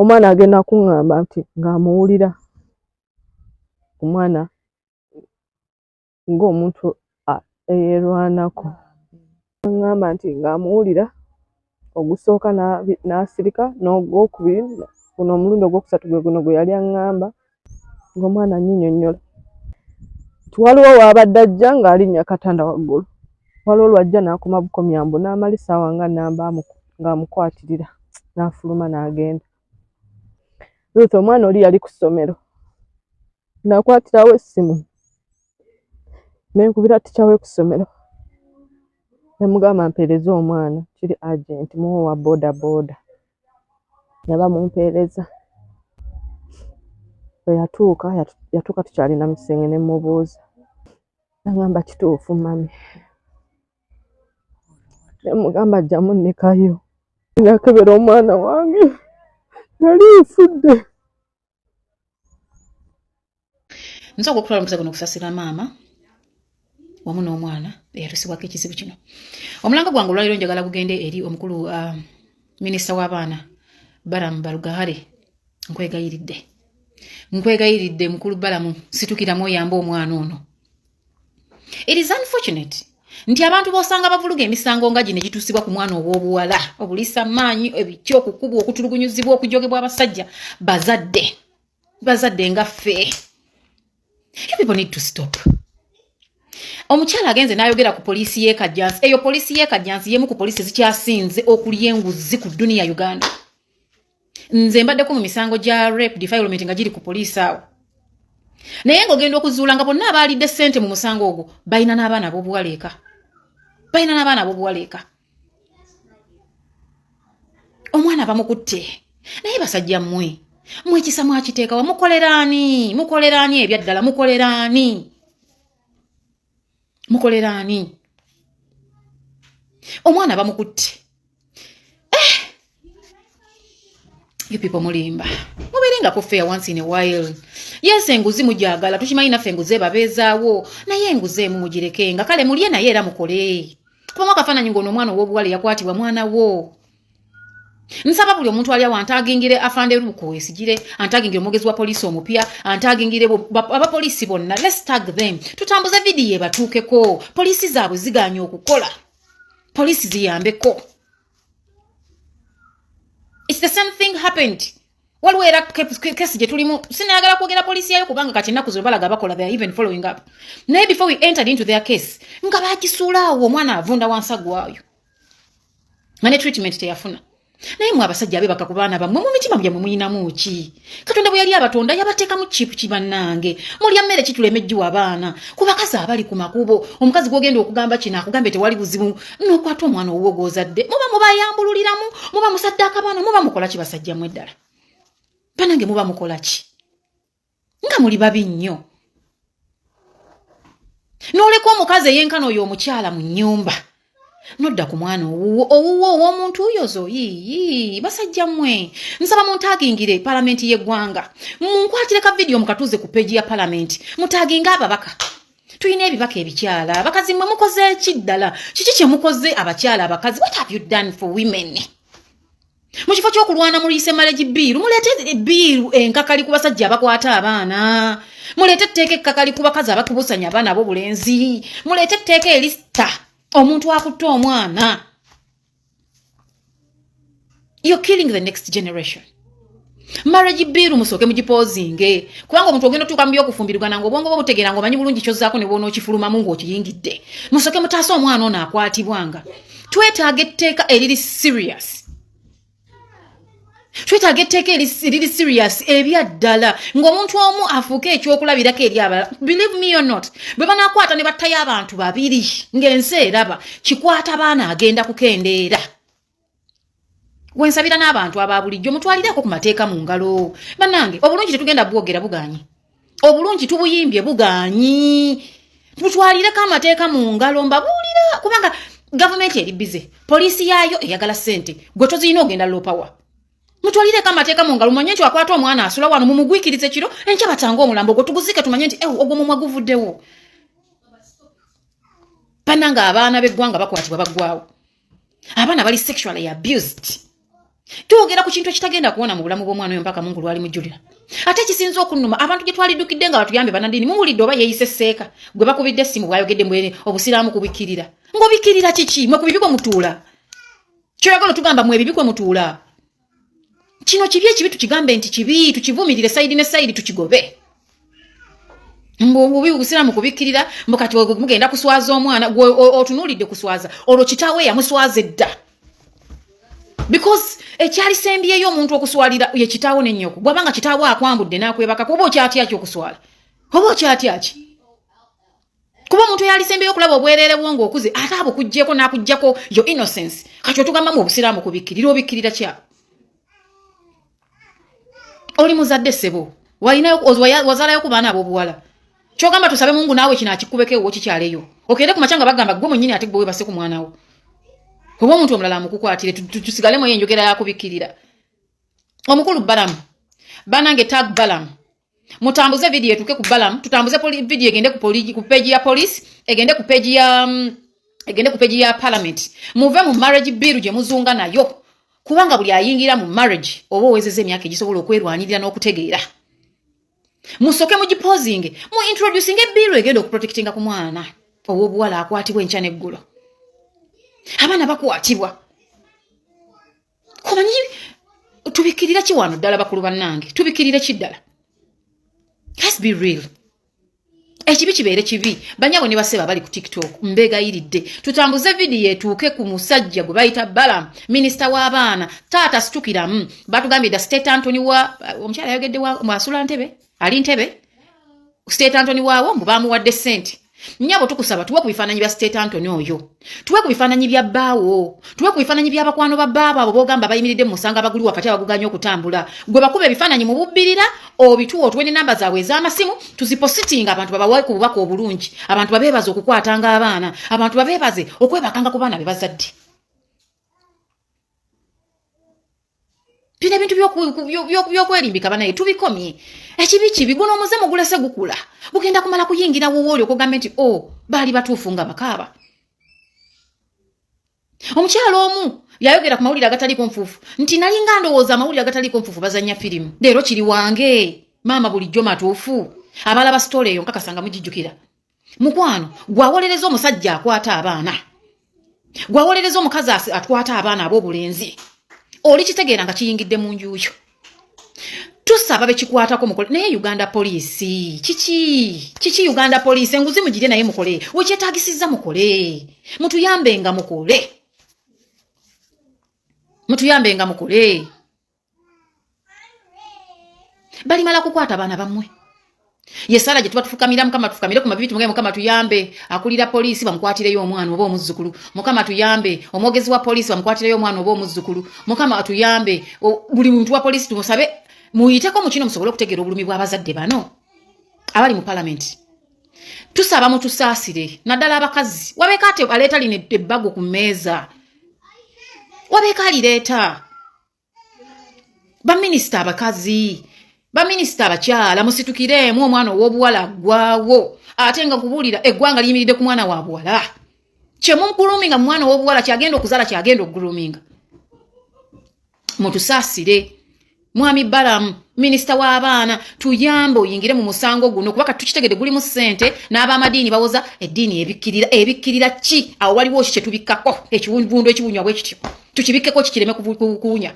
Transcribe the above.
omwana agenda kuŋŋamba nti ng'amuwulira omwana ng'omuntu eyeerwanako. Aŋŋamba nti ng'amuwulira ogusooka n'asirika n'ogwokubiri guno omulundi ogwokusatu gwe guno gwe yali aŋŋamba ng'omwana annyinyonnyola nti waliwo w'abadde ajja ng'alinnya katanda waggulu, waliwo lw'ajja n'akoma bukomyambu n'amala essaawa nga nnamba ng'amukwatirira n'afuluma n'agenda. Ruth omwana oli yali ku ssomero, n'akwatirawo essimu n'enkubira tica we ku ssomero nemugamba mpeereza omwana kiri agent muwe wa boda boda. Yaba mumpeereza bwe yatuuka tukyalina Misenge ne mubuuza n'agamba kituufu mami, nemugamba ajjamu nnekayo nakebera omwana wange yali nfudde. Nsobola okutwala omusago n'okusasira maama wamu n'omwana eyatuusibwako ekizibu kino. Omulango gwange olwaliro njagala gugende eri omukulu minisita w'abaana Balamu Balugahale. Nkwegayiridde mukulu Balamu, situkiramu oyamba omwana ono. It is unfortunate nti abantu b'osanga bavuluga emisango nga gino egituusibwa ku mwana ow'obuwala, obulisa maanyi, ebiki, okukubwa, okutulugunyizibwa, okujogebwa abasajja, bazadde nga ffe. You people need to stop. Omukyala agenze n'ayogera ku poliisi y'e Kajjansi. Eyo poliisi y'e Kajjansi y'emu ku poliisi zikyasinze okulya enguzi ku dduniya Uganda. Nze mbaddeko mu misango gya rape defilement nga giri ku poliisi awo. Naye ng'ogenda okuzuula nga bonna abaalidde ssente mu musango ogwo balina n'abaana ab'obuwala eka. Omwana bamukutte. Naye basajja mmwe ekisa mwakiteeka wa mukoleraani ebyaddala mukoleraani. Omwana bamukutte. You people mulimba. Muberenga ko fair once in a while. Yes, enguzi mujagala tukimanyi naffe enguzi ebabeezaawo, naye enguzi emu mugirekenga kale mulye naye era mukole. Kuba mwakafaananyi ng'ono omwana ow'obuwala yakwatibwa mwana wo. Nsaba buli omuntu ali awo antagingire afande Luko esigire, antagingire omwogezi wa poliisi omupya, antagingire abapoliisi bonna. Let's tag them. Tutambuze vidiyo ebatuukeko. Poliisi zaabwe ziganya okukola. Poliisi ziyambeko. It's the same thing happened. Waliwo era kesi gye tulimu, sinayagala kwogera poliisi yayo kubanga kati ennaku zo balaga bakola, they are even following up. Naye before we entered into their case, nga bagisuula awo omwana avunda wansi agwayo. Nga ne treatment teyafuna. Naye mwe abasajja abebaka ku baana bammwe mu mitima gyammwe muyinamu ki? Katonda bwe yali abatonda yabateekamu chipu kibannange. Mulya mmere kituleme abaana. Ku bakazi abali ku makubo, omukazi gw'ogenda okugamba kino akugambe tewali buzibu, n'okwata omwana owuwo gw'ozadde. Muba mubayambululiramu, muba musaddaaka baana, muba mukola ki basajja mmwe ddala? Bannange muba mukola ki? Nga muli babi nnyo. N'oleka omukazi eyenkana oyo omukyala mu nnyumba. Nodda ku mwana owuwo ow'omuntu oyo zoyi basajja mmwe. Nsaba muntagingire palamenti y'eggwanga. Munkwatire ka video mukatuuze ku peji ya palamenti. Mutaginga ababaka. Tuyina ebibaka ebikyala. Abakazi mmwe mukoze ki ddala? Kiki kye mukoze abakyala abakazi? What have you done for women? Mu kifo ky'okulwana muliyise marriage bill, muleete bill enkakali ku basajja abakwata abaana. Muleete etteeka ekkakali ku bakazi abakubusanya abaana ab'obulenzi. Muleete etteeka elisita omuntu akutte omwana. You're killing the next generation. Marriage bill musooke mugipozinge. Kubanga omuntu ogenda otuuka mu by'okufumbirugana ng'obwongo bwo butegeera ng'omanyi bulungi ky'ozzaako ne bw'ona okifulumamu ng'okiyingidde. Musooke mutaase omwana ono akwatibwanga. Twetaaga etteeka eriri serious. Twetaaga etteeka eriri serious ebyaddala ng'omuntu omu afuuke ekyokulabirako eri abalala. Believe me or not, bwe banaakwata ne battayo abantu babiri ng'ensi eraba kikwata baana agenda kukendeera. Wensabira n'abantu aba bulijjo mutwalireko ku mateeka mu ngalo. Bannange obulungi tetugenda bwogera buganyi. Obulungi tubuyimbye buganyi. Mutwalireko amateeka mu ngalo mbabuulira kubanga gavumenti eri bize. Poliisi yaayo eyagala ssente. Gwe tozirina ogenda low power. Mutwalireko amateeka mu ngalo mumanye nti wakwata omwana asula wano mumugwikirize ekiro enkya batanga omulambo gwe tuguzike tumanye nti ogwo mumwa guvuddewo. Bannange abaana b'eggwanga bakwatibwa baggwawo. Abaana bali sexually abused. Tuogera ku kintu ekitagenda kuwona mu bulamu bw'omwana oyo mpaka Mungu lwali mujulira. Ate kisinza okunnuma abantu gye twalidukidde nga batuyambe banadini muwulidde oba yeeyise seeka gwe bakubidde essimu bw'ayogedde mbwene obusiraamu kubikkirira. Ng'obikkirira kiki? Mwe ku bibikwe mutuula. Kyoyagala tugamba mwe ebibikwe mutuula. Kino kibi ekibi tukigambe nti kibi tukivumirire sayidi ne sayidi tukigobe. Mbubi obusiraamu kubikkirira mbukati mugenda kuswaza omwana gwe otunuulidde kuswaza olwo kitaawe yamuswaza edda. Because ekyali sembyeyo omuntu okuswalira ye kitaawo ne nnyoko. Gwabanga kitaawo akwambudde n'akwebaka kuba okyatya ki okuswala? Oba okyatya ki? Kuba omuntu yali sembyeyo okulaba obwerere bwongo okuze ate abo kujjeko n'akujjako yo innocence. Kati otugamba mu obusiraamu kubikkirira obikkirira kya? Oli muzadde sebo. Wazalayo ku baana ab'obuwala. Kyogamba tusabe Mungu naawe kino akikubeko wo kikyaleyo. Okende ku macanga bagamba gwe mwennyini ate gwe base ku mwana wo. Kuba omuntu omulala amukukwatire tusigalemu yenjogera yakubikkirira. Omukulu Balamu. Banange tag Balamu. Mutambuze video etuke ku Balamu, tutambuze video egende ku page ya police, egende ku page ya parliament. Muve mu marriage bill gye muzunga nayo. Kubanga buli ayingira mu marriage oba owezeze emyaka egisobola okwerwanirira n'okutegeera. Musoke mu giposing, mu introducing a bill egenda okuprotectinga ku mwana ow'obuwala akwatibwa enkya n'eggulo. Abaana bakwatibwa. Kumanyi tubikkirira ki wano ddala bakulu bannange? Tubikkirire ki ddala? Let's be real. Ekibi kibeere kibi. Banyago ne baseba bali ku TikTok. Mbegayiridde. Tutambuze video etuuke ku musajja gwe bayita Balamu, minisita w'abaana. Tata situkiramu. Batugambye da State Anthony wa omukyala yogedde wa mwasula Ntebe. Ali Ntebe. State Anthony waawo mbu bamuwadde ssente. Nyabo tukusaba tuwe ku bifaananyi bya State Anthony oyo. Tuwe ku bifaananyi bya baawo. Tuwe ku bifaananyi bya bakwano ba baba abo bogamba bayimiridde mu musanga abaguli wakati abaguganya okutambula. Gwe bakube ebifaananyi mu bubbirira obituwa otwene namba zaabwe ez'amasimu tuzipositinga abantu babawe ku bubaka obulungi. Abantu babeebaze okukwatanga abaana. Abantu babeebaze okwebakanga ku baana be bazadde. Bino ebintu by'okwerimbika banaye tubikomye. Ekibi kibi guno omuzemo gulese gukula. Bugenda kumala kuyingira wowooli okugamba nti baali batuufu nga bakaaba. Omukyalo omu yayogera ku mawulire agataliko nfuufu nti nali nga ndowooza amawulire agataliko nfuufu bazanya firimu. Leero kiri wange maama bulijjo matuufu. Abalaba sitole eyo nkakasanga mugijjukira. Mukwano gwawolereza omusajja akwata abaana. Gwawolereza omukazi atwata abaana ab'obulenzi. Oli kitegeera nga kiyingidde mu njuuyo. Tusaba bekikwatako mukole naye Uganda police kiki Uganda police enguzi mugire naye mukole wekyetaagisiza mukole mutuyambenga mukole bali mala kukwata abaana bammwe yesala gye tuba tufukamira Mukama tufukamire ku mabibi tumugeye Mukama tuyambe akulira police bamukwatireyo omwana oba omuzzukulu Mukama tuyambe omwogezi wa police bamukwatireyo omwana oba omuzzukulu Mukama tuyambe buli muntu wa police tumusabe muyiteko mu kino musobole okutegeera obulumi bw'abazadde bano abali mu parliament. Tusaba mutusaasire naddala abakazi wabeeka ate aleeta lino ebbago ku mmeeza wabeeka alireeta baminisita abakazi baminisita abakyala musitukiremu omwana ow'obuwala gwawo ate nga kubuulira eggwanga liyimiridde ku mwana wa buwala kyemuguluminga mu mwana ow'obuwala kyagenda okuzaala kyagenda okuguluminga. Mutusaasire Mwami Balamu minisita w'abaana tuyambe oyingire mu musango guno kuba tukitegedde gulimu ssente n'abamadiini bawoza eddiini ebikkirira ki awo waliwo ki kye tubikkako ekiwundu ekibunywa bwe kityo tukibikkeko kikireme kuwunya